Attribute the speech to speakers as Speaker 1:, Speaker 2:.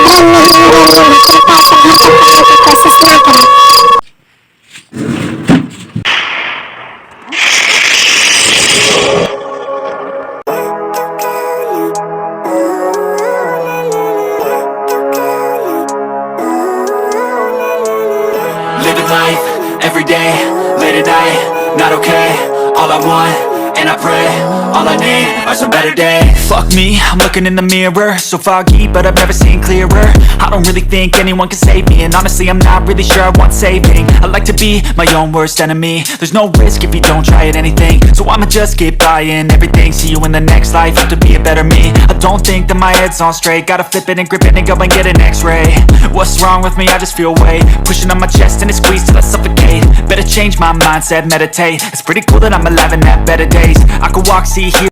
Speaker 1: Living life, everyday, late at night, not okay. All I want, and I pray, all I need are some better days. Fuck me, I'm looking in the mirror, so foggy, but I've never seen clearer. I don't really think anyone can save me, and honestly I'm not really sure I want saving. I like to be my own worst enemy. There's no risk if you don't try at anything, so I'ma just keep buying everything. See you in the next life, have to be a better me. I don't think that my head's on straight, gotta flip it and grip it and go and get an x-ray. What's wrong with me? I just feel weight pushing on my chest and it squeezes till I suffocate. Better change my mindset, meditate. It's pretty cool that I'm alive and have better days. I could walk, see, hear